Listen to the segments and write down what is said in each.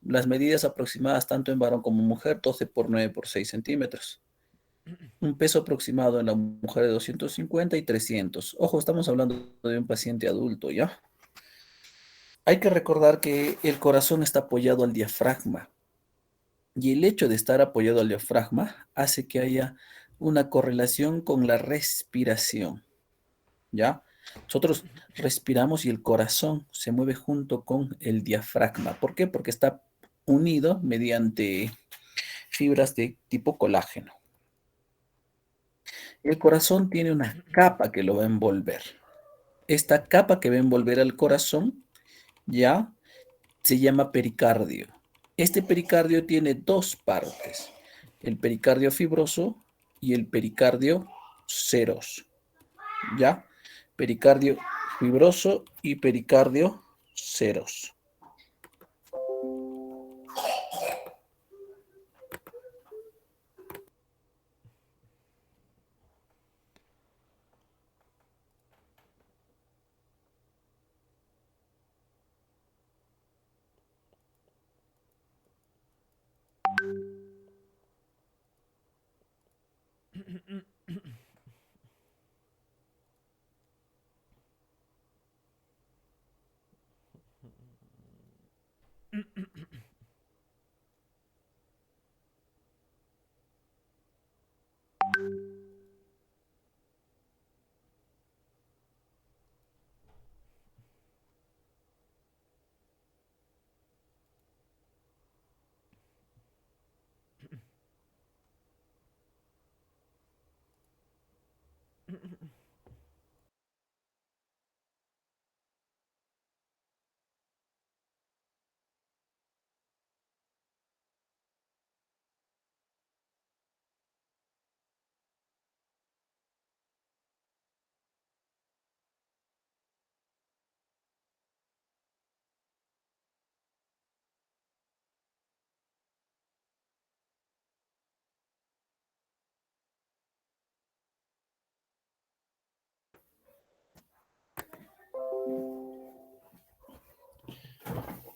Las medidas aproximadas tanto en varón como mujer, 12 por 9 por 6 centímetros. Un peso aproximado en la mujer de 250 y 300. Ojo, estamos hablando de un paciente adulto, ¿ya? Hay que recordar que el corazón está apoyado al diafragma y el hecho de estar apoyado al diafragma hace que haya una correlación con la respiración, ¿ya? Nosotros respiramos y el corazón se mueve junto con el diafragma. ¿Por qué? Porque está unido mediante fibras de tipo colágeno. El corazón tiene una capa que lo va a envolver. Esta capa que va a envolver al corazón ya se llama pericardio. Este pericardio tiene dos partes, el pericardio fibroso y el pericardio seroso. ¿Ya? Pericardio fibroso y pericardio seroso.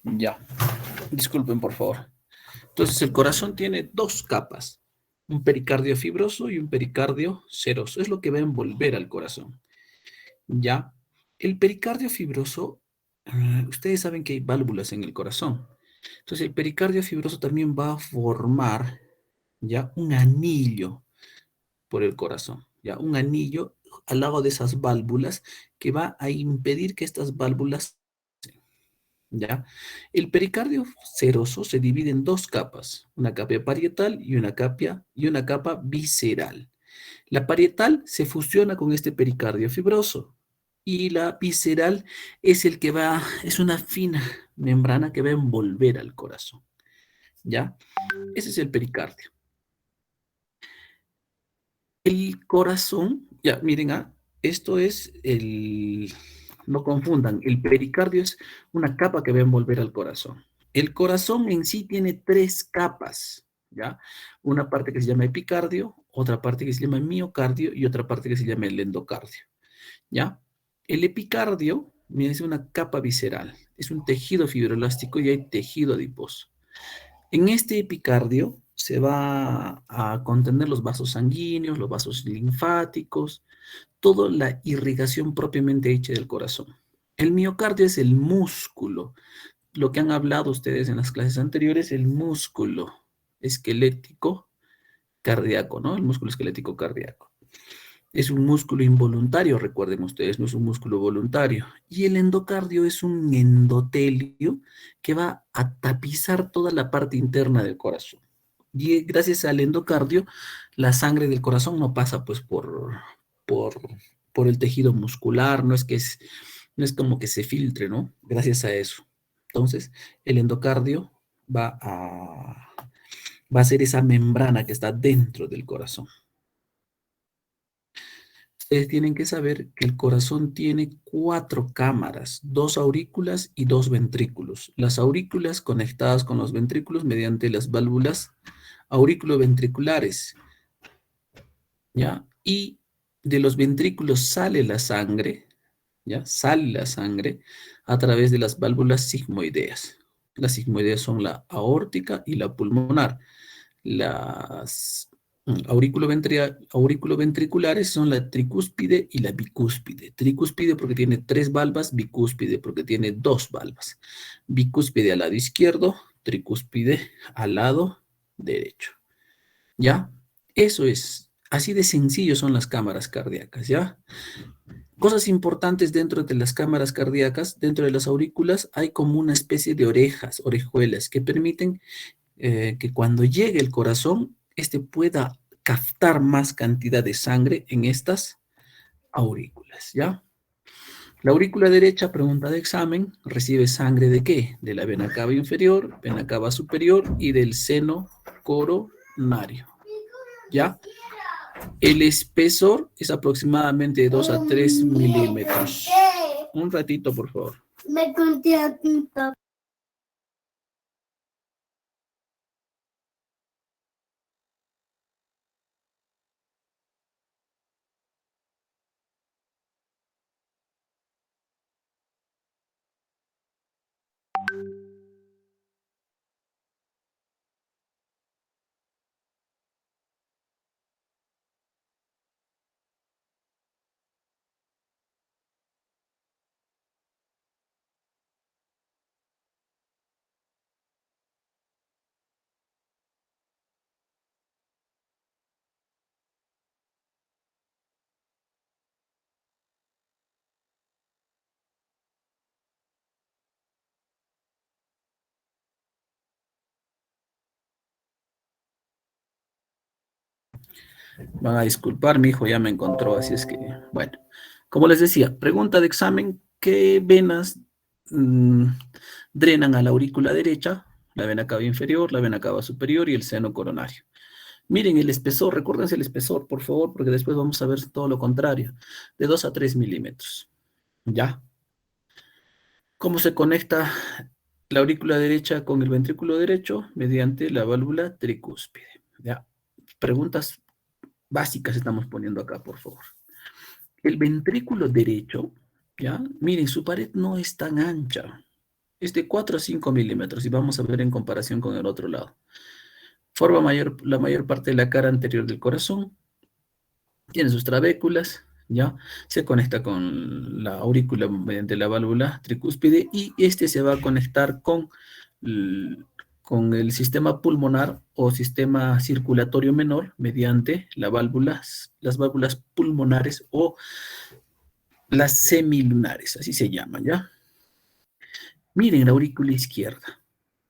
Ya, disculpen por favor. Entonces el corazón tiene dos capas, un pericardio fibroso y un pericardio seroso. Es lo que va a envolver al corazón. Ya, el pericardio fibroso, ustedes saben que hay válvulas en el corazón. Entonces el pericardio fibroso también va a formar ya un anillo por el corazón, ya un anillo al lado de esas válvulas que va a impedir que estas válvulas, ya. El pericardio seroso se divide en dos capas, una capa parietal y una capa visceral. La parietal se fusiona con este pericardio fibroso y la visceral es el que va, es una fina membrana que va a envolver al corazón, ¿ya? Ese es el pericardio. El corazón, ya, miren, esto es no confundan, el pericardio es una capa que va a envolver al corazón. El corazón en sí tiene tres capas, ¿ya? Una parte que se llama epicardio, otra parte que se llama miocardio y otra parte que se llama el endocardio, ¿ya? El epicardio, miren, es una capa visceral, es un tejido fibroelástico y hay tejido adiposo. En este epicardio se va a contener los vasos sanguíneos, los vasos linfáticos, toda la irrigación propiamente hecha del corazón. El miocardio es el músculo, lo que han hablado ustedes en las clases anteriores, el músculo esquelético cardíaco, ¿no? El músculo esquelético cardíaco. Es un músculo involuntario, recuerden ustedes, no es un músculo voluntario. Y el endocardio es un endotelio que va a tapizar toda la parte interna del corazón. Y gracias al endocardio, la sangre del corazón no pasa pues por, por el tejido muscular, no es como que se filtre, ¿no? Gracias a eso. Entonces, el endocardio va a ser esa membrana que está dentro del corazón. Ustedes tienen que saber que el corazón tiene cuatro cámaras, dos aurículas y dos ventrículos. Las aurículas conectadas con los ventrículos mediante las válvulas auriculoventriculares, ¿ya? Y de los ventrículos sale la sangre, ¿ya? Sale la sangre a través de las válvulas sigmoideas. Las sigmoideas son la aórtica y la pulmonar. Las auriculoventriculares son la tricúspide y la bicúspide. Tricúspide porque tiene 3 valvas, bicúspide porque tiene 2 valvas. Bicúspide al lado izquierdo, tricúspide al lado derecho. ¿Ya? Eso es. Así de sencillo son las cámaras cardíacas, ¿ya? Cosas importantes dentro de las cámaras cardíacas, dentro de las aurículas, hay como una especie de orejas, orejuelas, que permiten que cuando llegue el corazón, este pueda captar más cantidad de sangre en estas aurículas, ¿ya? La aurícula derecha, pregunta de examen, recibe sangre ¿de qué? De la vena cava inferior, vena cava superior y del seno coronario, ¿ya? El espesor es aproximadamente de 2 a 3 milímetros. Un ratito, por favor. Me conté a mi papá. Van a disculpar, mi hijo ya me encontró, así es que, bueno. Como les decía, pregunta de examen, ¿qué venas drenan a la aurícula derecha? La vena cava inferior, la vena cava superior y el seno coronario. Miren el espesor, recuérdense el espesor, por favor, porque después vamos a ver todo lo contrario. De 2 a 3 milímetros. ¿Ya? ¿Cómo se conecta la aurícula derecha con el ventrículo derecho? Mediante la válvula tricúspide. ¿Ya? Preguntas básicas estamos poniendo acá, por favor. El ventrículo derecho, ¿ya? Miren, su pared no es tan ancha. Es de 4 a 5 milímetros y vamos a ver en comparación con el otro lado. Forma la mayor parte de la cara anterior del corazón. Tiene sus trabéculas, ¿ya? Se conecta con la aurícula mediante la válvula tricúspide y este se va a conectar con el sistema pulmonar o sistema circulatorio menor mediante las válvulas pulmonares o las semilunares, así se llaman, ¿ya? Miren la aurícula izquierda,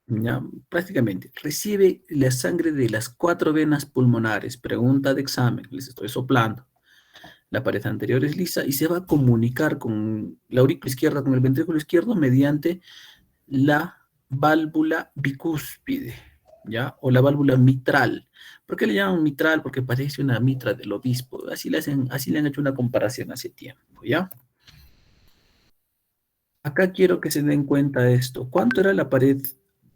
¿ya? Prácticamente recibe la sangre de las 4 venas pulmonares. Pregunta de examen, les estoy soplando. La pared anterior es lisa y se va a comunicar con la aurícula izquierda, con el ventrículo izquierdo, mediante la válvula bicúspide, ¿ya? O la válvula mitral. ¿Por qué le llaman mitral? Porque parece una mitra del obispo. Así le han hecho una comparación hace tiempo, ¿ya? Acá quiero que se den cuenta de esto. ¿Cuánto era la pared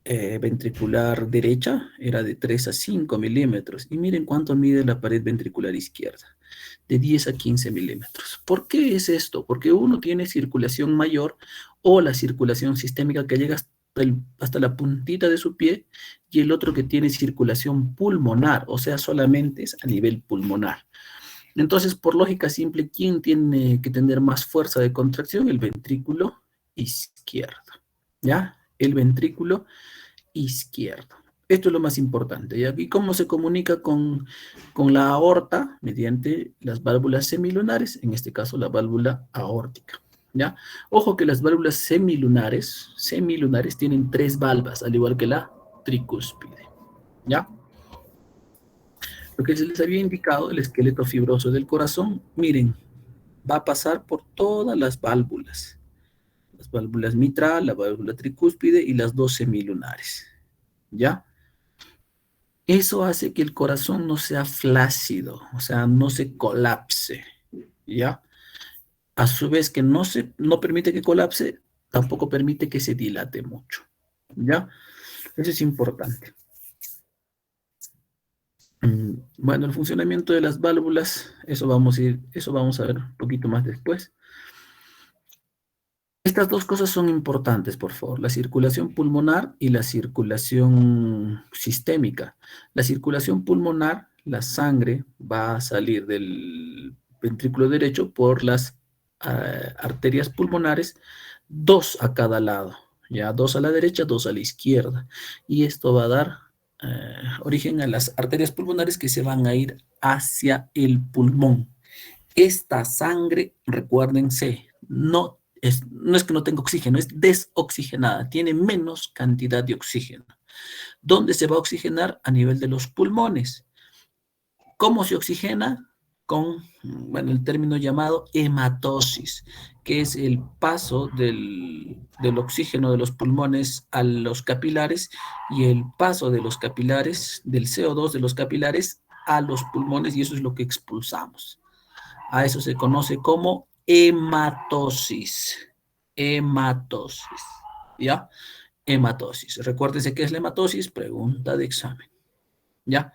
ventricular derecha? Era de 3 a 5 milímetros. Y miren cuánto mide la pared ventricular izquierda. De 10 a 15 milímetros. ¿Por qué es esto? Porque uno tiene circulación mayor o la circulación sistémica que llega hasta la puntita de su pie y el otro que tiene circulación pulmonar, o sea, solamente es a nivel pulmonar. Entonces, por lógica simple, ¿quién tiene que tener más fuerza de contracción? El ventrículo izquierdo, ¿ya? El ventrículo izquierdo. Esto es lo más importante, ¿ya? ¿Y cómo se comunica con la aorta? Mediante las válvulas semilunares, en este caso la válvula aórtica, ¿ya? Ojo que las válvulas semilunares tienen 3 valvas, al igual que la tricúspide, ¿ya? Lo que se les había indicado, el esqueleto fibroso del corazón, miren, va a pasar por todas las válvulas mitral, la válvula tricúspide y las 2 semilunares, ¿ya? Eso hace que el corazón no sea flácido, o sea, no se colapse, ¿ya? A su vez que no permite que colapse, tampoco permite que se dilate mucho, ¿ya? Eso es importante. Bueno, el funcionamiento de las válvulas, eso vamos a ver un poquito más después. Estas dos cosas son importantes, por favor, la circulación pulmonar y la circulación sistémica. La circulación pulmonar, la sangre va a salir del ventrículo derecho por las arterias pulmonares, dos a cada lado, ya dos a la derecha, dos a la izquierda. Y esto va a dar origen a las arterias pulmonares que se van a ir hacia el pulmón. Esta sangre, recuérdense, no es que no tenga oxígeno, es desoxigenada, tiene menos cantidad de oxígeno. ¿Dónde se va a oxigenar? A nivel de los pulmones. ¿Cómo se oxigena? Con, bueno, el término llamado hematosis, que es el paso del oxígeno de los pulmones a los capilares y el paso de los capilares, del CO2 de los capilares a los pulmones, y eso es lo que expulsamos. A eso se conoce como hematosis. Hematosis. ¿Ya? Hematosis. Recuérdense qué es la hematosis, pregunta de examen. ¿Ya?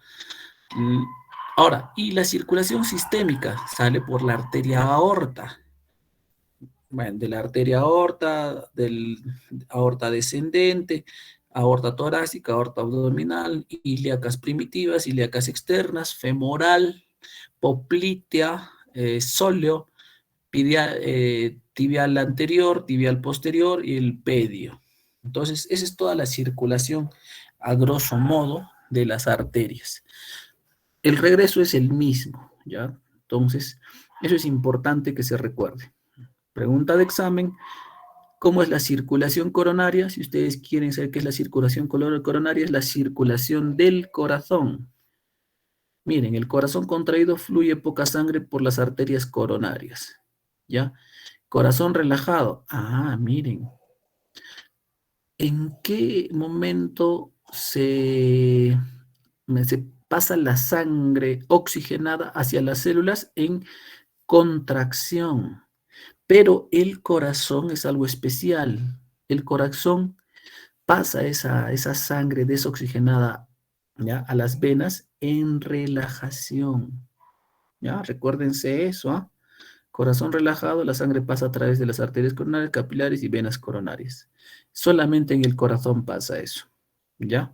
Ahora, y la circulación sistémica sale por la arteria aorta. Bueno, de la arteria aorta, del aorta descendente, aorta torácica, aorta abdominal, ilíacas primitivas, ilíacas externas, femoral, poplitea, sóleo, tibial anterior, tibial posterior y el pedio. Entonces, esa es toda la circulación a grosso modo de las arterias. El regreso es el mismo, ¿ya? Entonces, eso es importante que se recuerde. Pregunta de examen, ¿cómo es la circulación coronaria? Si ustedes quieren saber qué es la circulación coronaria, es la circulación del corazón. Miren, el corazón contraído fluye poca sangre por las arterias coronarias, ¿ya? Corazón relajado. Ah, miren. ¿En qué momento se pasa la sangre oxigenada hacia las células? En contracción. Pero el corazón es algo especial. El corazón pasa esa sangre desoxigenada, ¿ya?, a las venas en relajación. ¿Ya? Recuérdense eso, ¿ah? Corazón relajado, la sangre pasa a través de las arterias coronarias, capilares y venas coronarias. Solamente en el corazón pasa eso, ¿ya?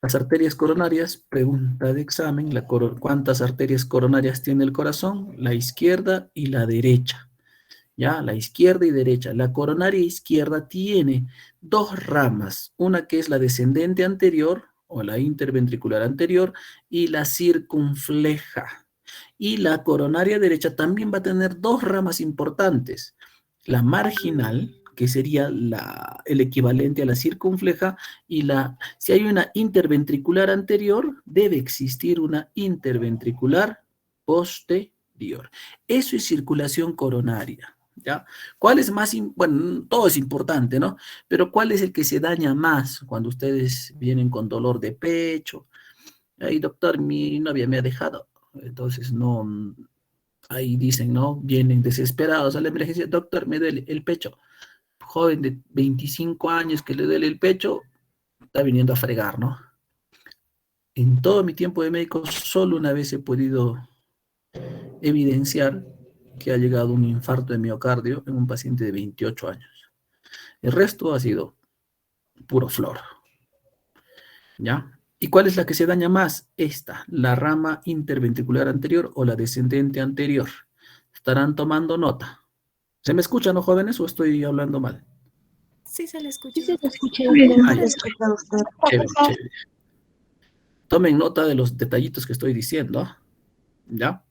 Las arterias coronarias, pregunta de examen, ¿cuántas arterias coronarias tiene el corazón? La izquierda y la derecha, ¿ya? La izquierda y derecha. La coronaria izquierda tiene dos ramas, una que es la descendente anterior o la interventricular anterior y la circunfleja. Y la coronaria derecha también va a tener dos ramas importantes. La marginal, que sería el equivalente a la circunfleja, y si hay una interventricular anterior, debe existir una interventricular posterior. Eso es circulación coronaria, ¿ya? ¿Cuál es más? Bueno, todo es importante, ¿no? Pero ¿cuál es el que se daña más cuando ustedes vienen con dolor de pecho? Ay, doctor, mi novia me ha dejado. Entonces, no, ahí dicen, ¿no? Vienen desesperados a la emergencia, doctor, me duele el pecho. Joven de 25 años que le duele el pecho, está viniendo a fregar, ¿no? En todo mi tiempo de médico, solo una vez he podido evidenciar que ha llegado un infarto de miocardio en un paciente de 28 años. El resto ha sido puro flor, ¿ya? ¿Y cuál es la que se daña más? Esta, la rama interventricular anterior o la descendente anterior. Estarán tomando nota. ¿Se me escucha, no, jóvenes, o estoy hablando mal? Sí, se le Sí, escucha, se te doctor. escucha bien. Ahí está. Chévere, chévere. Tomen nota de los detallitos que estoy diciendo, ¿ya?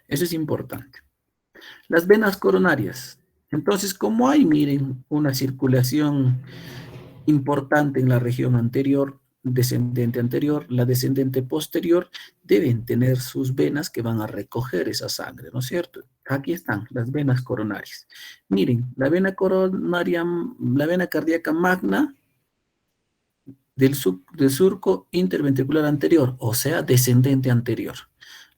Eso es importante. Las venas coronarias. Entonces, como hay, miren, una circulación importante en la región anterior, descendente anterior, la descendente posterior, deben tener sus venas que van a recoger esa sangre, ¿no es cierto? Aquí están las venas coronarias. Miren, la vena coronaria, la vena cardíaca magna del surco interventricular anterior, o sea, descendente anterior.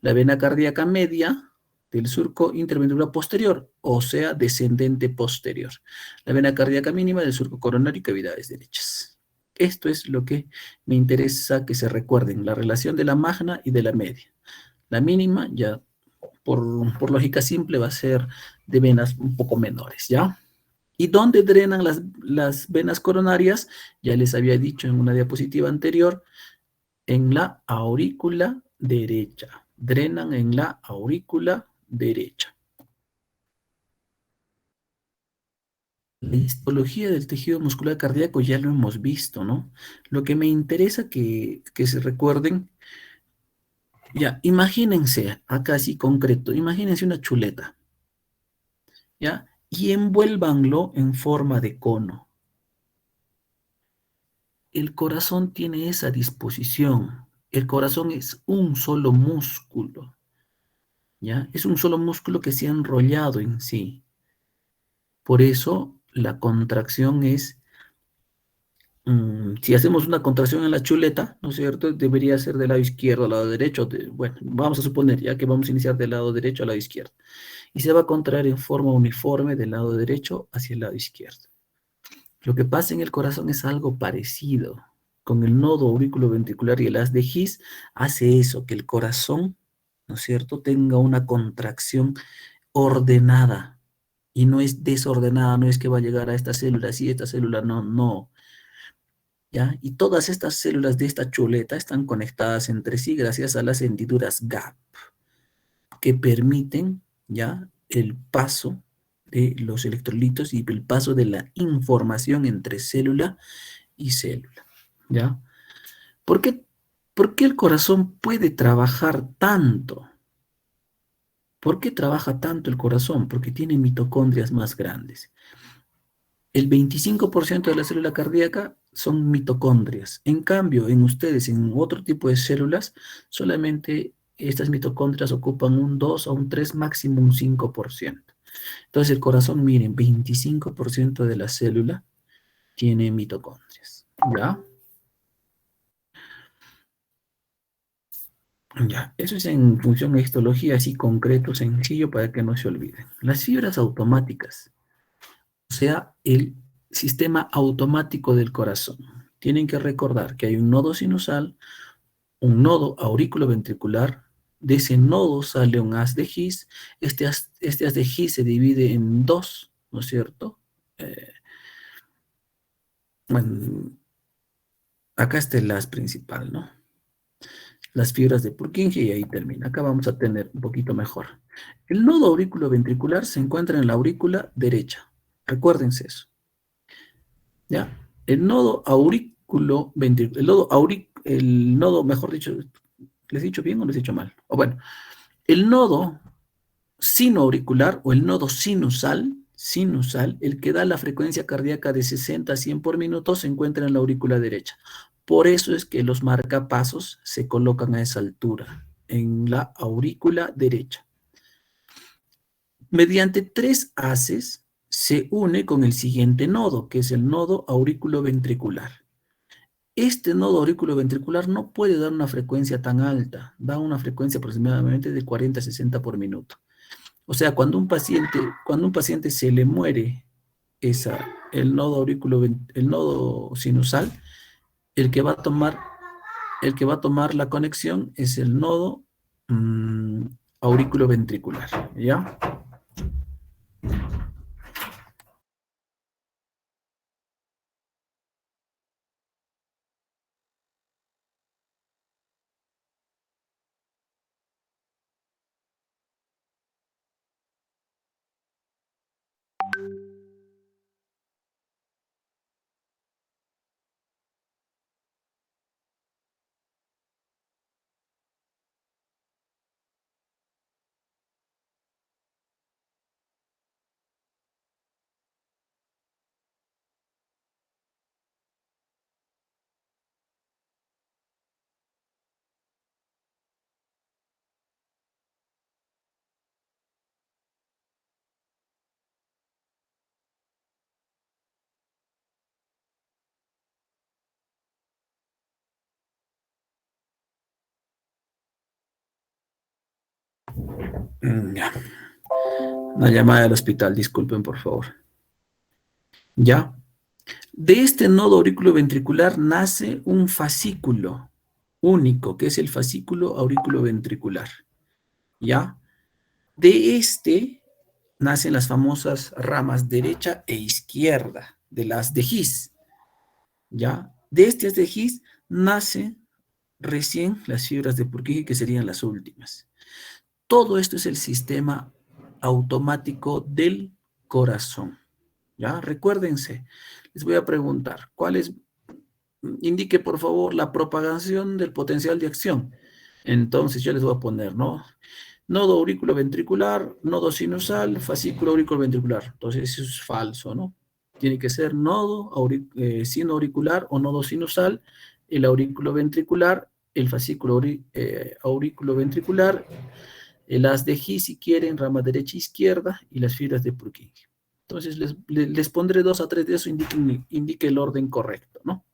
La vena cardíaca media del surco interventricular posterior, o sea, descendente posterior. La vena cardíaca mínima del surco coronario y cavidades derechas. Esto es lo que me interesa que se recuerden, la relación de la magna y de la media. La mínima, ya por lógica simple va a ser de venas un poco menores, ¿ya? ¿Y dónde drenan las venas coronarias? Ya les había dicho en una diapositiva anterior, en la aurícula derecha. Drenan en la aurícula derecha. La histología del tejido muscular cardíaco ya lo hemos visto, ¿no? Lo que me interesa que se recuerden, ya, imagínense, acá así concreto, imagínense una chuleta, ¿ya? Y envuélvanlo en forma de cono. El corazón tiene esa disposición. El corazón es un solo músculo, ¿ya? Es un solo músculo que se ha enrollado en sí. Por eso la contracción es, si hacemos una contracción en la chuleta, ¿no es cierto? Debería ser del lado izquierdo al lado derecho. Bueno, vamos a suponer ya que vamos a iniciar del lado derecho al lado izquierdo. Y se va a contraer en forma uniforme del lado derecho hacia el lado izquierdo. Lo que pasa en el corazón es algo parecido. Con el nodo auriculoventricular y el haz de His hace eso, que el corazón, ¿no es cierto?, tenga una contracción ordenada y no es desordenada, no es que va a llegar a esta célula, sí, esta célula no, no, ¿ya? Y todas estas células de esta chuleta están conectadas entre sí gracias a las hendiduras gap que permiten, ¿ya?, el paso de los electrolitos y el paso de la información entre célula y célula, ¿ya? ¿Por qué, por qué el corazón puede trabajar tanto? ¿Por qué trabaja tanto el corazón? Porque tiene mitocondrias más grandes. El 25% de la célula cardíaca son mitocondrias. En cambio, en ustedes, en otro tipo de células, solamente estas mitocondrias ocupan un 2 o un 3, máximo un 5%. Entonces el corazón, miren, 25% de la célula tiene mitocondrias, ¿ya? Ya, eso es en función de histología, así concreto, sencillo, para que no se olviden. Las fibras automáticas, o sea, el sistema automático del corazón. Tienen que recordar que hay un nodo sinusal, un nodo auriculoventricular, de ese nodo sale un haz de His, este haz de His se divide en dos, ¿no es cierto? Bueno, acá está el haz principal, ¿no? Las fibras de Purkinje y ahí termina. Acá vamos a tener un poquito mejor. El nodo auriculoventricular se encuentra en la aurícula derecha. Recuérdense eso. ¿Ya? El nodo auriculoventricular, el nodo, mejor dicho, ¿les he dicho bien o les he dicho mal? O bueno, el nodo sinoauricular o el nodo sinusal, el que da la frecuencia cardíaca de 60 a 100 por minuto, se encuentra en la aurícula derecha. Por eso es que los marcapasos se colocan a esa altura, en la aurícula derecha. Mediante tres haces se une con el siguiente nodo, que es el nodo auriculoventricular. Este nodo auriculoventricular no puede dar una frecuencia tan alta, da una frecuencia aproximadamente de 40 a 60 por minuto. O sea, cuando un paciente se le muere el nodo sinusal, el que va a tomar, el que va a tomar la conexión es el nodo auriculoventricular, ¿ya? Ya. Una llamada del hospital, disculpen por favor. ¿Ya? De este nodo auriculoventricular nace un fascículo único, que es el fascículo auriculoventricular. ¿Ya? De este nacen las famosas ramas derecha e izquierda de las de His, ¿ya? De este de His nacen recién las fibras de Purkinje, que serían las últimas. Todo esto es el sistema automático del corazón, ¿ya? Recuérdense, les voy a preguntar, ¿cuál es? Indique, por favor, la propagación del potencial de acción. Entonces, yo les voy a poner, ¿no? Nodo auriculoventricular, nodo sinusal, fascículo auriculoventricular. Entonces, eso es falso, ¿no? Tiene que ser nodo sino auricular o nodo sinusal, el auriculoventricular, el fascículo auriculoventricular, el haz de His, si quieren, rama derecha e izquierda, y las fibras de Purkinje. Entonces, les pondré 2 a 3 de eso, indique el orden correcto, ¿no?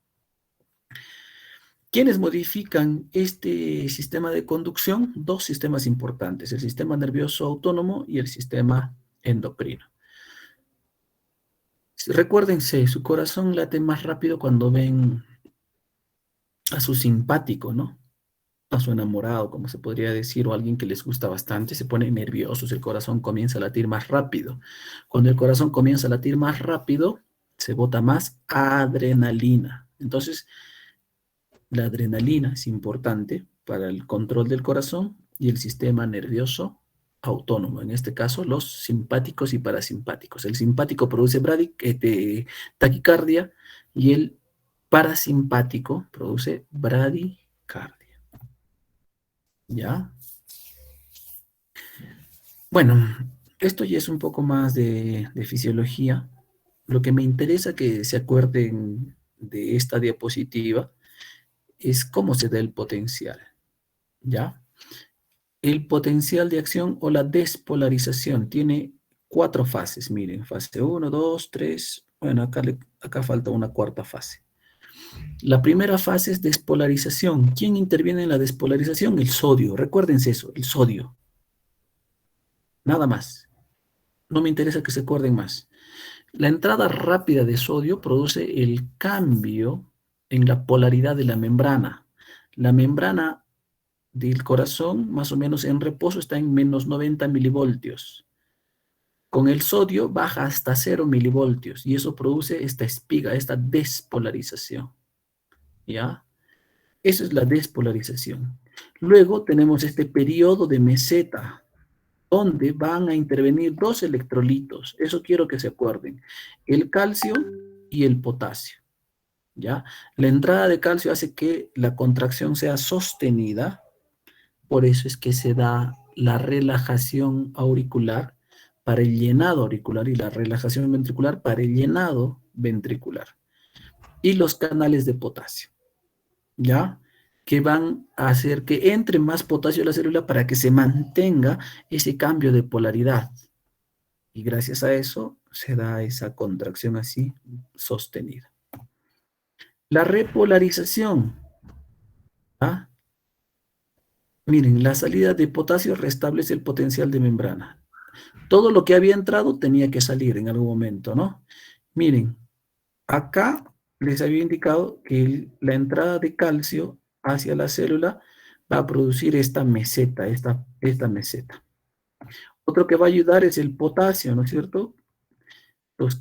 ¿Quiénes modifican este sistema de conducción? Dos sistemas importantes, el sistema nervioso autónomo y el sistema endocrino. Recuérdense, su corazón late más rápido cuando ven a su simpático, ¿no? A su enamorado, como se podría decir, o a alguien que les gusta bastante, se ponen nerviosos, el corazón comienza a latir más rápido. Cuando el corazón comienza a latir más rápido, se bota más adrenalina. Entonces, la adrenalina es importante para el control del corazón y el sistema nervioso autónomo, en este caso los simpáticos y parasimpáticos. El simpático produce taquicardia y el parasimpático produce bradicardia. ¿Ya? Bueno, esto ya es un poco más de fisiología. Lo que me interesa que se acuerden de esta diapositiva es cómo se da el potencial. ¿Ya? El potencial de acción o la despolarización tiene 4 fases. Miren, fase 1, 2, 3. Bueno, acá falta una cuarta fase. La primera fase es despolarización. ¿Quién interviene en la despolarización? El sodio. Recuérdense eso, el sodio. Nada más. No me interesa que se acuerden más. La entrada rápida de sodio produce el cambio en la polaridad de la membrana. La membrana del corazón, más o menos en reposo, está en menos 90 milivoltios. Con el sodio baja hasta 0 milivoltios y eso produce esta espiga, esta despolarización. ¿Ya? Eso es la despolarización. Luego tenemos este periodo de meseta, donde van a intervenir 2 electrolitos. Eso quiero que se acuerden. El calcio y el potasio. ¿Ya? La entrada de calcio hace que la contracción sea sostenida. Por eso es que se da la relajación auricular para el llenado auricular y la relajación ventricular para el llenado ventricular. Y los canales de potasio, ¿ya? Que van a hacer que entre más potasio a la célula para que se mantenga ese cambio de polaridad. Y gracias a eso se da esa contracción así sostenida. La repolarización, ¿ah? Miren, la salida de potasio restablece el potencial de membrana. Todo lo que había entrado tenía que salir en algún momento, ¿no? Miren, acá les había indicado que la entrada de calcio hacia la célula va a producir esta meseta, esta meseta. Otro que va a ayudar es el potasio, ¿no es cierto? Pues,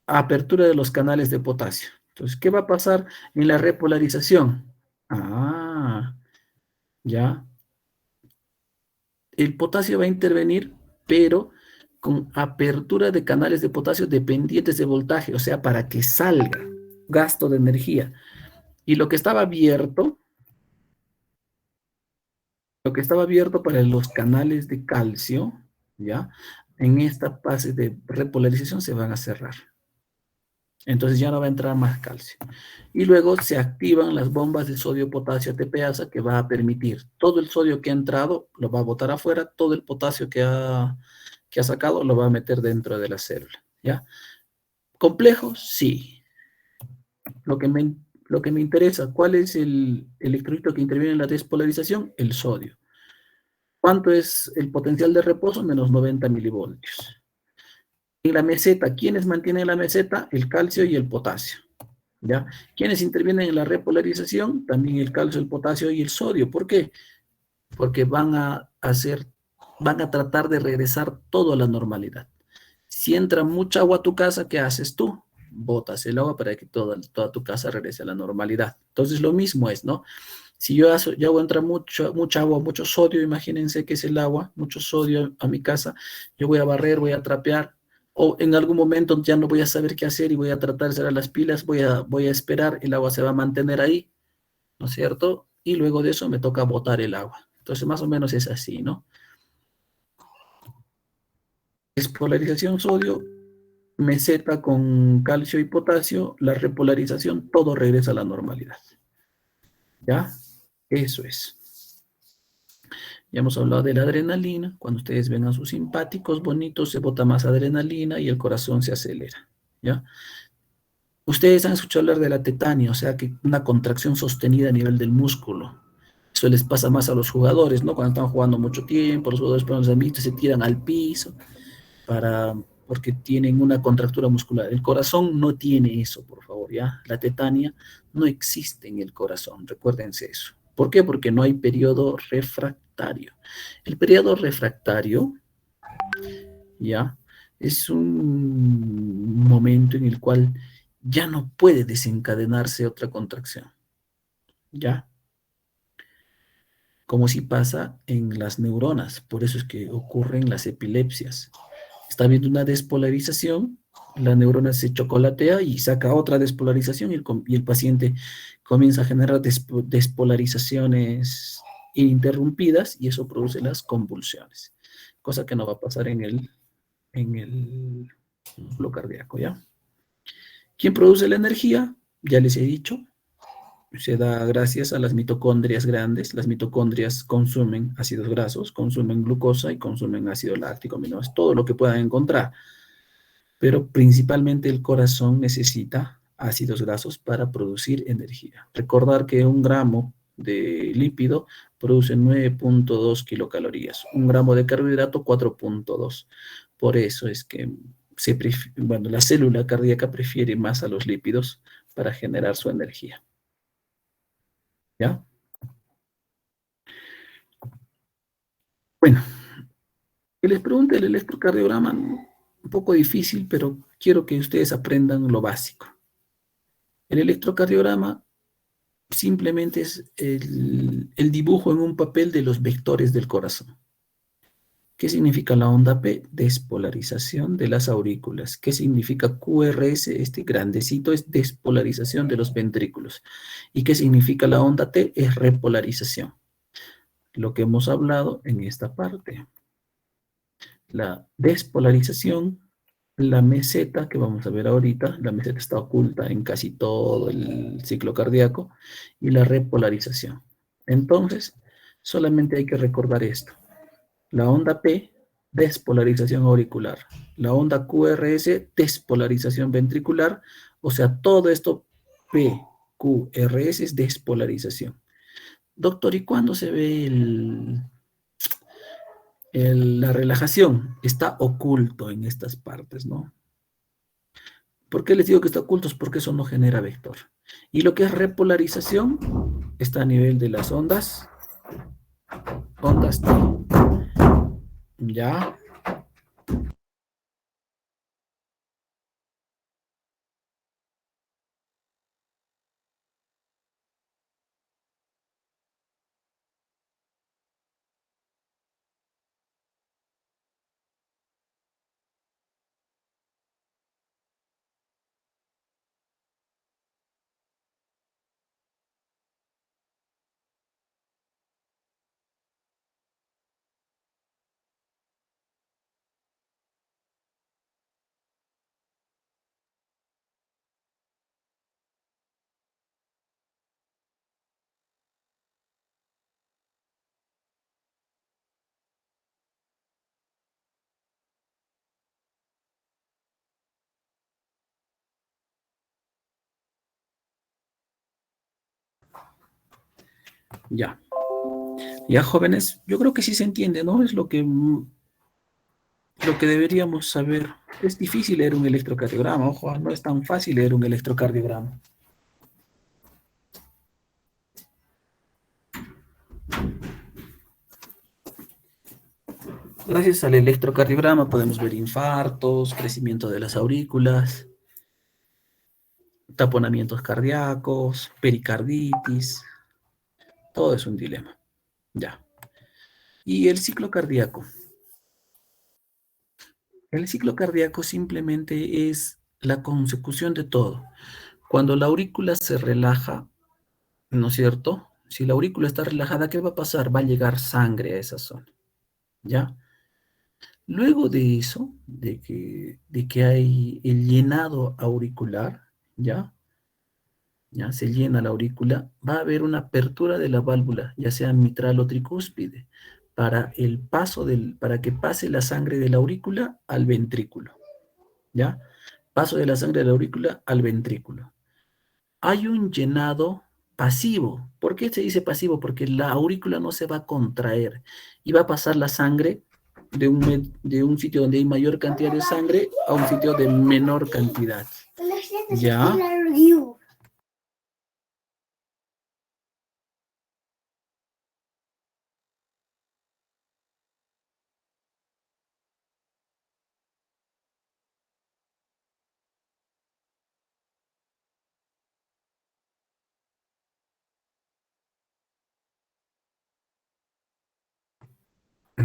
apertura de los canales de potasio. Entonces, ¿qué va a pasar en la repolarización? Ah, ya. El potasio va a intervenir, pero con apertura de canales de potasio dependientes de voltaje, o sea, para que salga gasto de energía. Y lo que estaba abierto para los canales de calcio, ¿ya? En esta fase de repolarización se van a cerrar. Entonces ya no va a entrar más calcio. Y luego se activan las bombas de sodio-potasio ATPasa que va a permitir todo el sodio que ha entrado, lo va a botar afuera, todo el potasio que ha sacado lo va a meter dentro de la célula, ¿ya? ¿Complejo? Sí. Lo que me interesa, ¿cuál es el electrolito que interviene en la despolarización? El sodio. ¿Cuánto es el potencial de reposo? Menos 90 milivoltios. En la meseta, ¿quiénes mantienen la meseta? El calcio y el potasio. ¿Ya? ¿Quiénes intervienen en la repolarización? También el calcio, el potasio y el sodio. ¿Por qué? Porque van a hacer van a tratar de regresar todo a la normalidad. Si entra mucha agua a tu casa, ¿qué haces tú? Botas el agua para que toda tu casa regrese a la normalidad. Entonces lo mismo es, ¿no? Si yo hago entra mucha agua, mucho sodio, imagínense que es el agua, mucho sodio a mi casa, yo voy a barrer, voy a trapear, o en algún momento ya no voy a saber qué hacer y voy a tratar de cerrar las pilas, voy a esperar, el agua se va a mantener ahí, ¿no es cierto? Y luego de eso me toca botar el agua. Entonces más o menos es así, ¿no? Despolarización sodio, meseta con calcio y potasio, la repolarización, todo regresa a la normalidad. ¿Ya? Eso es. Ya hemos hablado de la adrenalina. Cuando ustedes ven a sus simpáticos bonitos, se bota más adrenalina y el corazón se acelera. ¿Ya? Ustedes han escuchado hablar de la tetania, o sea, que una contracción sostenida a nivel del músculo. Eso les pasa más a los jugadores, ¿no? Cuando están jugando mucho tiempo, los jugadores por los ambientes se tiran al piso para, porque tienen una contractura muscular. El corazón no tiene eso, por favor, ¿ya? La tetania no existe en el corazón, recuérdense eso. ¿Por qué? Porque no hay periodo refractario. El periodo refractario, ¿ya? Es un momento en el cual ya no puede desencadenarse otra contracción, ¿ya? Como si pasa en las neuronas, por eso es que ocurren las epilepsias. Está habiendo una despolarización, la neurona se chocolatea y saca otra despolarización y el paciente comienza a generar despolarizaciones ininterrumpidas y eso produce las convulsiones, cosa que no va a pasar en el músculo cardíaco, ¿ya? ¿Quién produce la energía? Ya les he dicho, se da gracias a las mitocondrias grandes. Las mitocondrias consumen ácidos grasos, consumen glucosa y consumen ácido láctico, aminoácidos, todo lo que puedan encontrar. Pero principalmente el corazón necesita ácidos grasos para producir energía. Recordar que 1 gramo de lípido produce 9.2 kilocalorías, 1 gramo de carbohidrato 4.2. Por eso es que bueno, la célula cardíaca prefiere más a los lípidos para generar su energía. ¿Ya? Bueno, que les pregunte el electrocardiograma, un poco difícil, pero quiero que ustedes aprendan lo básico. El electrocardiograma simplemente es el dibujo en un papel de los vectores del corazón. ¿Qué significa la onda P? Despolarización de las aurículas. ¿Qué significa QRS? Este grandecito es despolarización de los ventrículos. ¿Y qué significa la onda T? Es repolarización. Lo que hemos hablado en esta parte. La despolarización, la meseta que vamos a ver ahorita, la meseta está oculta en casi todo el ciclo cardíaco, y la repolarización. Entonces, solamente hay que recordar esto. La onda P, despolarización auricular. La onda QRS, despolarización ventricular. O sea, todo esto P, QRS es despolarización. Doctor, ¿y cuándo se ve la relajación? Está oculto en estas partes, ¿no? ¿Por qué les digo que está oculto? Es porque eso no genera vector. Y lo que es repolarización está a nivel de las ondas T. ¿Ya? Ya. Ya, jóvenes, yo creo que sí se entiende, ¿no? Es lo que deberíamos saber. Es difícil leer un electrocardiograma, ojo, no es tan fácil leer un electrocardiograma. Gracias al electrocardiograma podemos ver infartos, crecimiento de las aurículas, taponamientos cardíacos, pericarditis, todo es un dilema. Ya. Y el ciclo cardíaco. El ciclo cardíaco simplemente es la consecución de todo. Cuando la aurícula se relaja, ¿no es cierto? Si la aurícula está relajada, ¿qué va a pasar? Va a llegar sangre a esa zona, ¿ya? Luego de eso, de que hay el llenado auricular, ¿ya? Ya se llena la aurícula, va a haber una apertura de la válvula, ya sea mitral o tricúspide, para que pase la sangre de la aurícula al ventrículo, ¿ya? Paso de la sangre de la aurícula al ventrículo. Hay un llenado pasivo. ¿Por qué se dice pasivo? Porque la aurícula no se va a contraer y va a pasar la sangre de un sitio donde hay mayor cantidad de sangre a un sitio de menor cantidad. ¿Ya?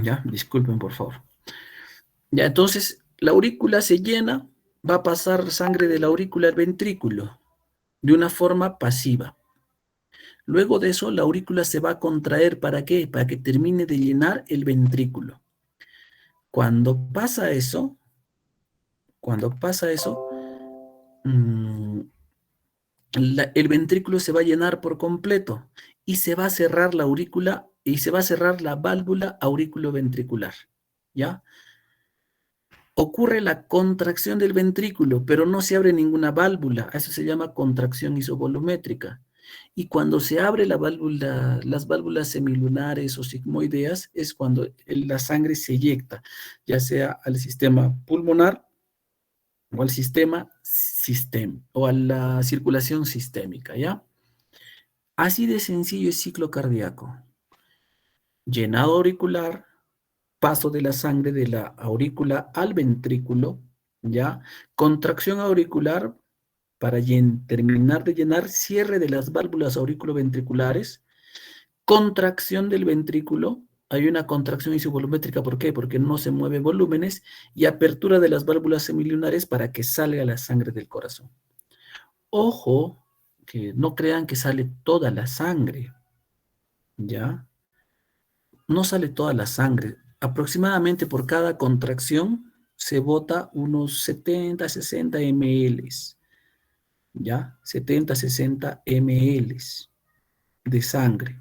Ya, disculpen por favor. Ya, entonces la aurícula se llena, va a pasar sangre de la aurícula al ventrículo de una forma pasiva. Luego de eso, la aurícula se va a contraer, ¿para qué? Para que termine de llenar el ventrículo. Cuando pasa eso, cuando pasa eso, mm, el ventrículo se va a llenar por completo y se va a cerrar la aurícula y se va a cerrar la válvula auriculoventricular, ¿ya? Ocurre la contracción del ventrículo, pero no se abre ninguna válvula. Eso se llama contracción isovolumétrica. Y cuando se abre la válvula, las válvulas semilunares o sigmoideas, es cuando la sangre se eyecta, ya sea al sistema pulmonar o al o a la circulación sistémica, ¿ya? Así de sencillo es ciclo cardíaco. Llenado auricular, paso de la sangre de la aurícula al ventrículo, ¿ya? Contracción auricular para terminar de llenar, cierre de las válvulas auriculoventriculares, contracción del ventrículo, hay una contracción isovolumétrica, ¿por qué? Porque no se mueve volúmenes, y apertura de las válvulas semilunares para que salga la sangre del corazón. Ojo, que no crean que sale toda la sangre, ¿ya? No sale toda la sangre. Aproximadamente por cada contracción se bota unos 70, 60 ml, ¿ya? 70, 60 ml de sangre.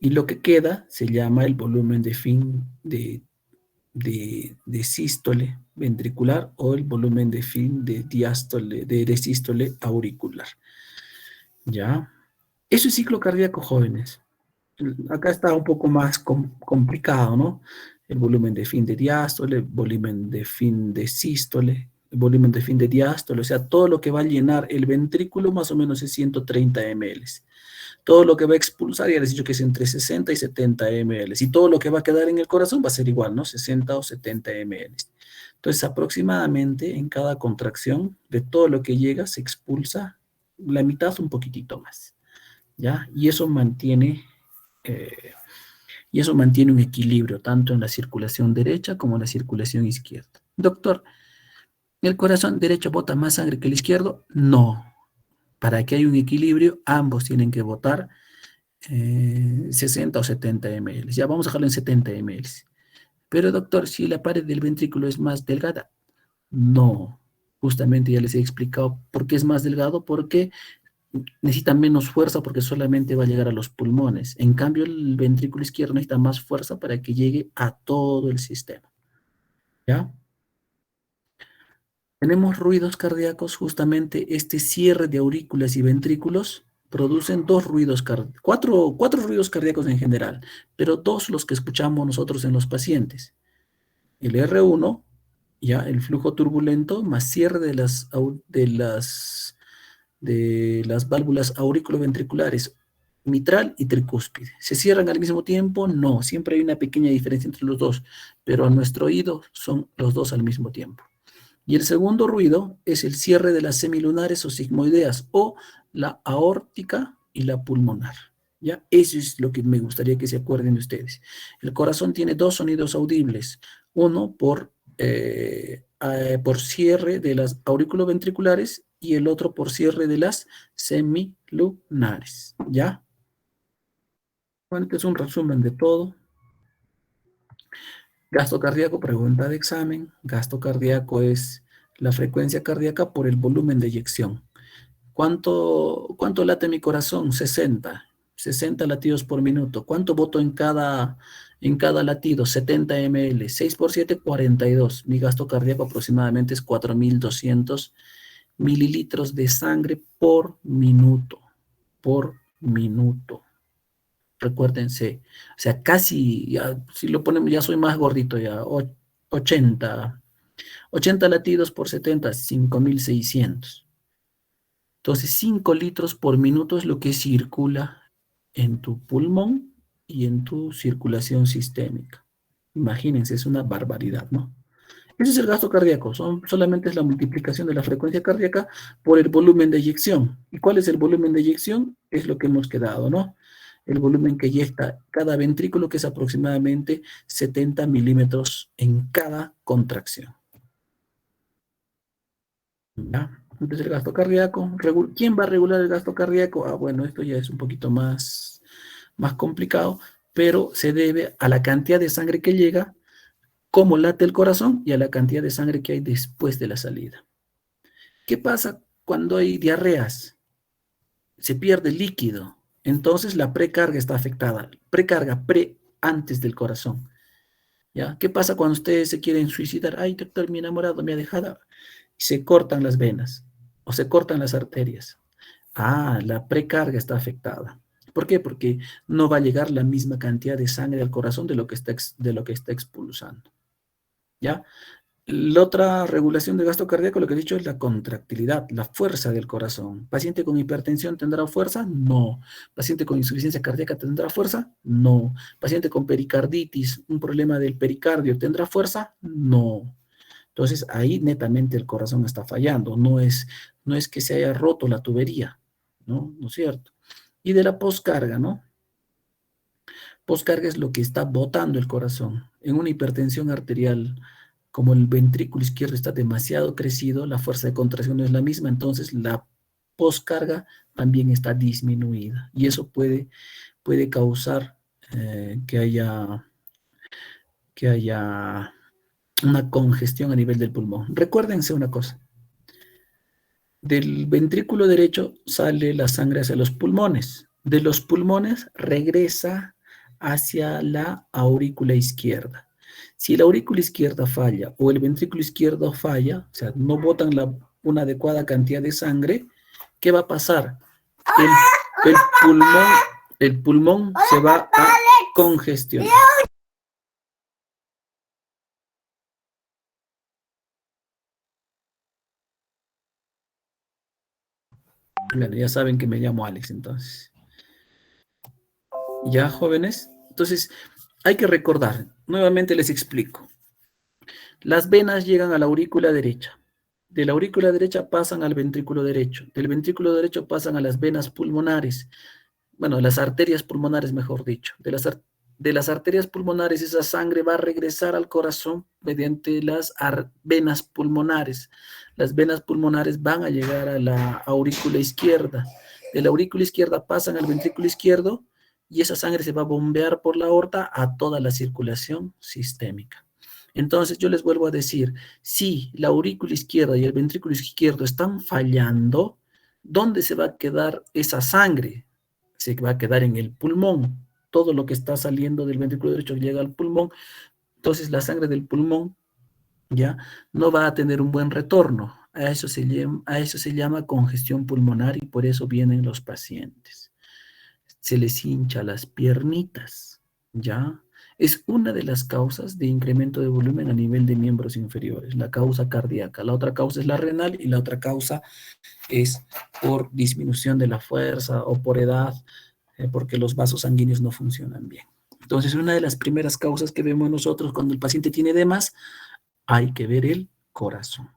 Y lo que queda se llama el volumen de fin de sístole ventricular o el volumen de fin de diástole, de sístole auricular. ¿Ya? Eso es ciclo cardíaco, jóvenes. Acá está un poco más complicado, ¿no? El volumen de fin de diástole, el volumen de fin de sístole, el volumen de fin de diástole, o sea, todo lo que va a llenar el ventrículo más o menos es 130 ml. Todo lo que va a expulsar, ya les he dicho que es entre 60 y 70 ml. Y todo lo que va a quedar en el corazón va a ser igual, ¿no? 60 o 70 ml. Entonces, aproximadamente en cada contracción de todo lo que llega se expulsa la mitad, un poquitito más, ¿ya? Eh, y eso mantiene un equilibrio tanto en la circulación derecha como en la circulación izquierda. Doctor, ¿el corazón derecho bota más sangre que el izquierdo? No. Para que haya un equilibrio, ambos tienen que botar 60 o 70 ml. Ya vamos a dejarlo en 70 ml. Pero doctor, si la pared del ventrículo es más delgada, no. Justamente ya les he explicado por qué es más delgado, porque necesita menos fuerza porque solamente va a llegar a los pulmones. En cambio, el ventrículo izquierdo necesita más fuerza para que llegue a todo el sistema. ¿Ya? Tenemos ruidos cardíacos, justamente este cierre de aurículas y ventrículos producen cuatro ruidos cardíacos en general, pero dos los que escuchamos nosotros en los pacientes. El R1, ya el flujo turbulento, más cierre de las válvulas auriculoventriculares mitral y tricúspide. ¿Se cierran al mismo tiempo? No, siempre hay una pequeña diferencia entre los dos, pero a nuestro oído son los dos al mismo tiempo. Y el segundo ruido es el cierre de las semilunares o sigmoideas, o la aórtica y la pulmonar. ¿Ya? Eso es lo que me gustaría que se acuerden ustedes. El corazón tiene dos sonidos audibles, uno por cierre de las auriculoventriculares y el otro por cierre de las semilunares. ¿Ya? Bueno, este es un resumen de todo. Gasto cardíaco, pregunta de examen. Gasto cardíaco es la frecuencia cardíaca por el volumen de eyección. ¿Cuánto late mi corazón? 60. 60 latidos por minuto. ¿Cuánto boto en cada latido? 70 ml. 6 por 7, 42. Mi gasto cardíaco aproximadamente es 4.200 mililitros de sangre por minuto. Por minuto. Recuérdense. O sea, casi, ya, si lo ponemos, ya soy más gordito ya. 80. 80 latidos por 70, 5.600. Entonces, 5 litros por minuto es lo que circula en tu pulmón y en tu circulación sistémica. Imagínense, es una barbaridad, ¿no? Ese es el gasto cardíaco, solamente es la multiplicación de la frecuencia cardíaca por el volumen de eyección. ¿Y cuál es el volumen de eyección? Es lo que hemos quedado, ¿no? El volumen que eyecta cada ventrículo, que es aproximadamente 70 milímetros en cada contracción. ¿Ya? Entonces el gasto cardíaco, ¿quién va a regular el gasto cardíaco? Ah, bueno, esto ya es un poquito más complicado, pero se debe a la cantidad de sangre que llega, cómo late el corazón y a la cantidad de sangre que hay después de la salida. ¿Qué pasa cuando hay diarreas? Se pierde líquido, entonces la precarga está afectada. Precarga, antes del corazón. ¿Ya? ¿Qué pasa cuando ustedes se quieren suicidar? Ay, doctor, mi enamorado me ha dejado. Se cortan las venas o se cortan las arterias. Ah, la precarga está afectada. ¿Por qué? Porque no va a llegar la misma cantidad de sangre al corazón de lo que está expulsando. ¿Ya? La otra regulación de gasto cardíaco, lo que he dicho, es la contractilidad, la fuerza del corazón. ¿Paciente con hipertensión tendrá fuerza? No. ¿Paciente con insuficiencia cardíaca tendrá fuerza? No. ¿Paciente con pericarditis, un problema del pericardio, tendrá fuerza? No. Entonces, ahí netamente el corazón está fallando. No es que se haya roto la tubería, ¿no? ¿No es cierto? Y de la poscarga, ¿no? Poscarga es lo que está botando el corazón. En una hipertensión arterial, como el ventrículo izquierdo está demasiado crecido, la fuerza de contracción no es la misma, entonces la poscarga también está disminuida. Y eso puede causar que haya una congestión a nivel del pulmón. Recuérdense una cosa. Del ventrículo derecho sale la sangre hacia los pulmones. De los pulmones regresa hacia la aurícula izquierda. Si la aurícula izquierda falla o el ventrículo izquierdo falla, o sea, no botan una adecuada cantidad de sangre, ¿qué va a pasar? El, el pulmón se va a congestionar. Bueno, ya saben que me llamo Alex, entonces. ¿Ya, jóvenes? Entonces, hay que recordar, nuevamente les explico. Las venas llegan a la aurícula derecha. De la aurícula derecha pasan al ventrículo derecho. Del ventrículo derecho pasan a las venas pulmonares. Bueno, las arterias pulmonares, mejor dicho. De las arterias pulmonares, esa sangre va a regresar al corazón mediante las venas pulmonares. Las venas pulmonares van a llegar a la aurícula izquierda. De la aurícula izquierda pasan al ventrículo izquierdo y esa sangre se va a bombear por la aorta a toda la circulación sistémica. Entonces yo les vuelvo a decir, si la aurícula izquierda y el ventrículo izquierdo están fallando, ¿dónde se va a quedar esa sangre? Se va a quedar en el pulmón. Todo lo que está saliendo del ventrículo derecho llega al pulmón. Entonces la sangre del pulmón ya no va a tener un buen retorno. A eso se llama congestión pulmonar y por eso vienen los pacientes. Se les hincha las piernitas, ¿ya? Es una de las causas de incremento de volumen a nivel de miembros inferiores, la causa cardíaca. La otra causa es la renal y la otra causa es por disminución de la fuerza o por edad. porque los vasos sanguíneos no funcionan bien. Entonces, una de las primeras causas que vemos nosotros cuando el paciente tiene edemas, hay que ver el corazón.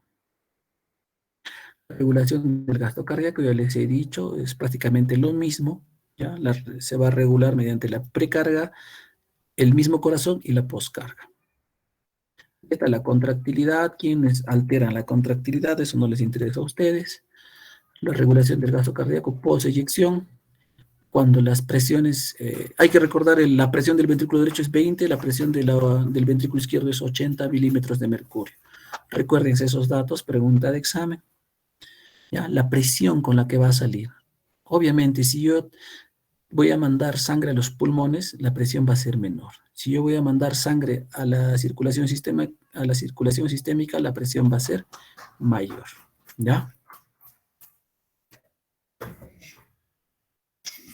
La regulación del gasto cardíaco, ya les he dicho, es prácticamente lo mismo. ¿Ya? Se va a regular mediante la precarga, el mismo corazón y la poscarga. Esta es la contractilidad. ¿Quiénes alteran la contractilidad? Eso no les interesa a ustedes. La regulación del gasto cardíaco post-eyección. Cuando las presiones, hay que recordar, la presión del ventrículo derecho es 20, la presión del ventrículo izquierdo es 80 milímetros de mercurio. Recuérdense esos datos, pregunta de examen. ¿Ya? La presión con la que va a salir. Obviamente, si yo voy a mandar sangre a los pulmones, la presión va a ser menor. Si yo voy a mandar sangre a la circulación sistémica, la presión va a ser mayor. ¿Ya?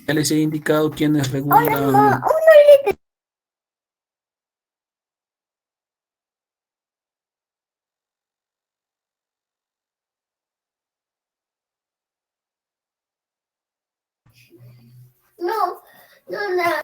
Ya les he indicado quiénes regulan. No, no.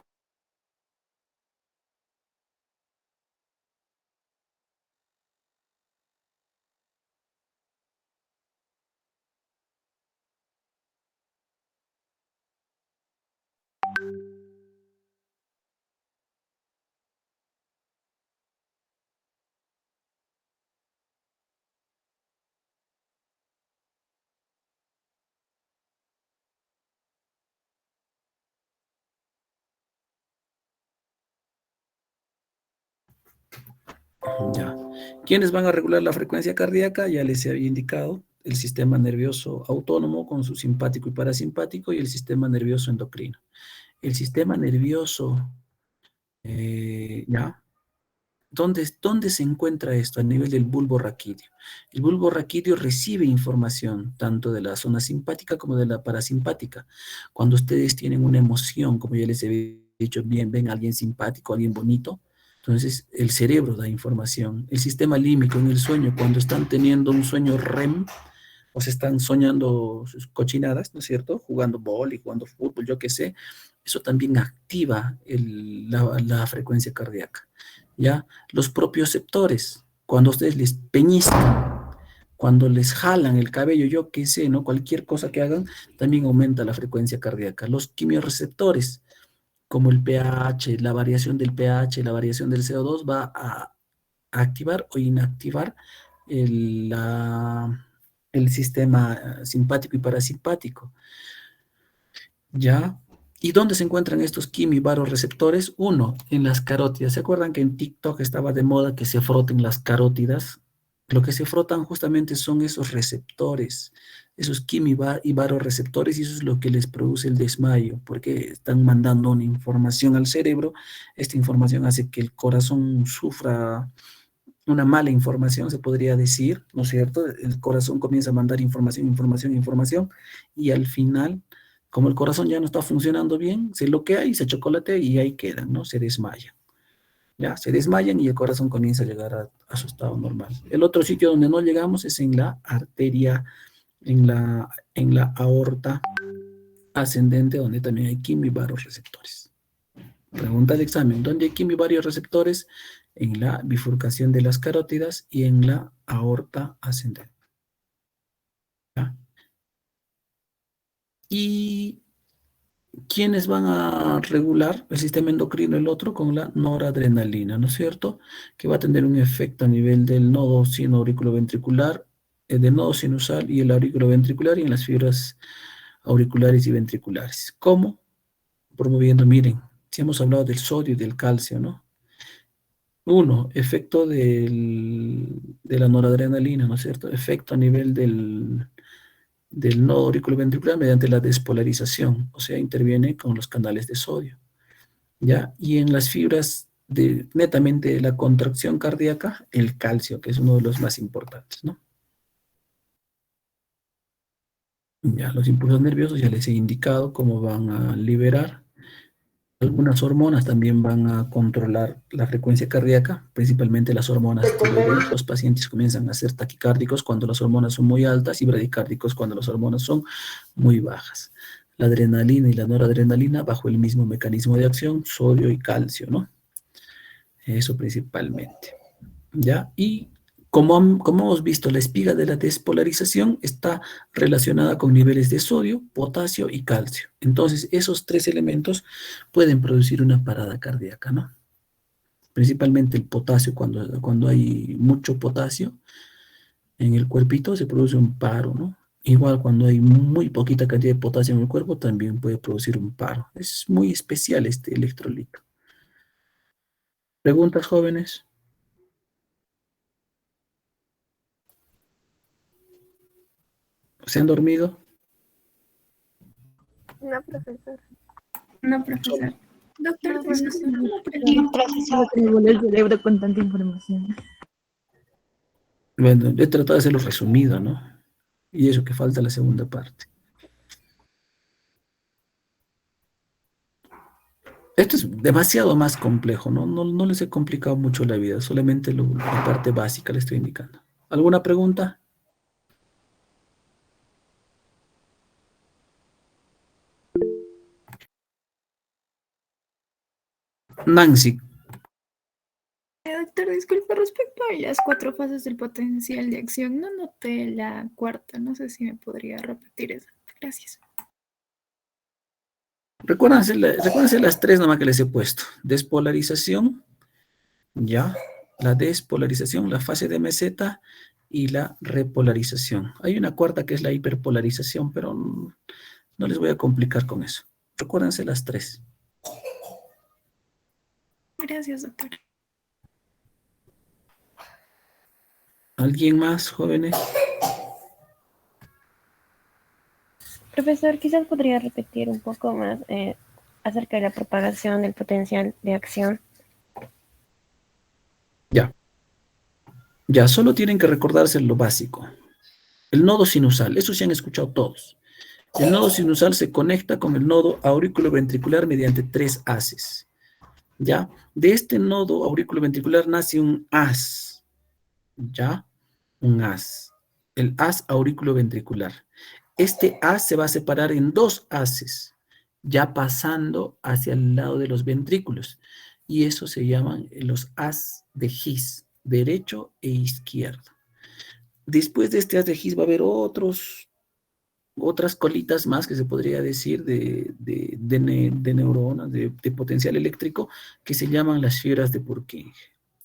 Ya. ¿Quiénes van a regular la frecuencia cardíaca? Ya les había indicado el sistema nervioso autónomo con su simpático y parasimpático y el sistema nervioso endocrino. El sistema nervioso, ¿ya? ¿Dónde se encuentra esto? A nivel del bulbo raquídeo. El bulbo raquídeo recibe información tanto de la zona simpática como de la parasimpática. Cuando ustedes tienen una emoción, como ya les he dicho, bien, ven a alguien simpático, alguien bonito, entonces el cerebro da información. El sistema límbico en el sueño, cuando están teniendo un sueño REM, o se están soñando sus cochinadas, ¿no es cierto? Jugando vóley, jugando fútbol, yo qué sé. Eso también activa la frecuencia cardíaca. ¿Ya? Los propioceptores, cuando ustedes les peñiscan, cuando les jalan el cabello, yo qué sé, ¿no? Cualquier cosa que hagan, también aumenta la frecuencia cardíaca. Los quimiorreceptores, como el pH, la variación del pH, la variación del CO2, va a activar o inactivar el, el sistema simpático y parasimpático. ¿Ya? ¿Y dónde se encuentran estos quimivaroreceptores? Uno, en las carótidas. ¿Se acuerdan que en TikTok estaba de moda que se froten las carótidas? Lo que se frotan justamente son esos receptores, esos quimivaroreceptores, y eso es lo que les produce el desmayo, porque están mandando una información al cerebro. Esta información hace que el corazón sufra una mala información, se podría decir, ¿no es cierto? El corazón comienza a mandar información, y al final, como el corazón ya no está funcionando bien, se bloquea y se chocolatea y ahí quedan, ¿no? Se desmayan. Ya, se desmayan y el corazón comienza a llegar a su estado normal. El otro sitio donde no llegamos es en la arteria, en la aorta ascendente, donde también hay quimivaroreceptores. Pregunta de examen, ¿dónde hay quimivaroreceptores? En la bifurcación de las carótidas y en la aorta ascendente. ¿Ya? ¿Y quiénes van a regular el sistema endocrino? El otro con la noradrenalina, ¿no es cierto? Que va a tener un efecto a nivel del nodo sino-auriculoventricular, del nodo sinusal y el auriculoventricular y en las fibras auriculares y ventriculares. ¿Cómo? Promoviendo, miren, si hemos hablado del sodio y del calcio, ¿no? Uno, efecto de la noradrenalina, ¿no es cierto? Efecto a nivel del nodo auriculoventricular mediante la despolarización, o sea, interviene con los canales de sodio, ¿ya? Y en las fibras netamente de la contracción cardíaca, el calcio, que es uno de los más importantes, ¿no? Ya, los impulsos nerviosos ya les he indicado cómo van a liberar. Algunas hormonas también van a controlar la frecuencia cardíaca, principalmente las hormonas tiroideas. Los pacientes comienzan a ser taquicárdicos cuando las hormonas son muy altas y bradicárdicos cuando las hormonas son muy bajas. la adrenalina y la noradrenalina bajo el mismo mecanismo de acción, sodio y calcio, ¿no? Eso principalmente, ¿ya? Y como hemos visto, la espiga de la despolarización está relacionada con niveles de sodio, potasio y calcio. Entonces, esos tres elementos pueden producir una parada cardíaca, ¿no? Principalmente el potasio, cuando hay mucho potasio en el cuerpito, se produce un paro, ¿no? Igual cuando hay muy poquita cantidad de potasio en el cuerpo, también puede producir un paro. Es muy especial este electrolito. ¿Preguntas, jóvenes? ¿Se han dormido? No, profesor. No, profesor. Doctor, No, disculpe, profesor. ¿cómo pregunta? No tengo el cerebro con tanta información. Bueno, he tratado de hacerlo resumido, ¿no? Y eso que falta la segunda parte. Esto es demasiado más complejo, ¿no? No les he complicado mucho la vida, solamente la parte básica les estoy indicando. ¿Alguna pregunta? Nancy, Doctor, disculpe, respecto a las 4 fases del potencial de acción, no noté la cuarta, no sé si me podría repetir esa. Gracias. recuérdense las tres nomás que les he puesto. Despolarización, ya. La despolarización, la fase de meseta y la repolarización. Hay una cuarta que es la hiperpolarización, pero no les voy a complicar con eso. Recuérdense las tres. Gracias, doctor. ¿Alguien más, jóvenes? Profesor, quizás podría repetir un poco más acerca de la propagación del potencial de acción. Ya. Ya, solo tienen que recordarse lo básico. El nodo sinusal, eso se han escuchado todos. El nodo sinusal se conecta con el nodo auriculoventricular mediante 3 haces. ¿Ya? De este nodo auriculoventricular nace un haz. ¿Ya? Un haz. El haz auriculoventricular. Este haz se va a separar en 2 haces, ya pasando hacia el lado de los ventrículos. Y eso se llaman los haz de His, derecho e izquierdo. Después de este haz de His va a haber otras colitas más que se podría decir de neuronas, de potencial eléctrico, que se llaman las fibras de Purkinje.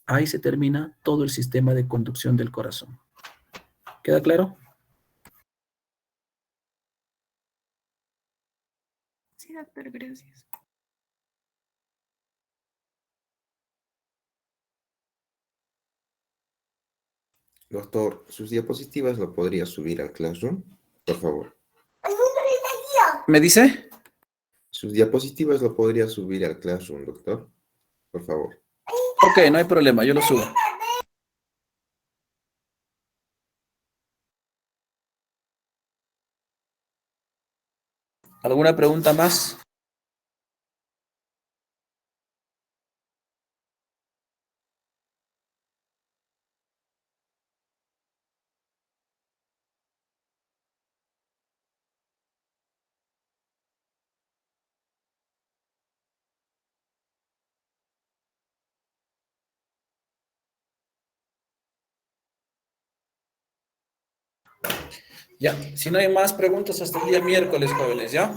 Ahí se termina todo el sistema de conducción del corazón. ¿Queda claro? Sí, doctor, gracias. Doctor, sus diapositivas lo podría subir al Classroom, por favor. ¿Me dice? Sus diapositivas lo podría subir al Classroom, doctor, por favor. Ok, no hay problema, yo lo subo. ¿Alguna pregunta más? Ya, si no hay más preguntas hasta el día miércoles, jóvenes, ¿ya?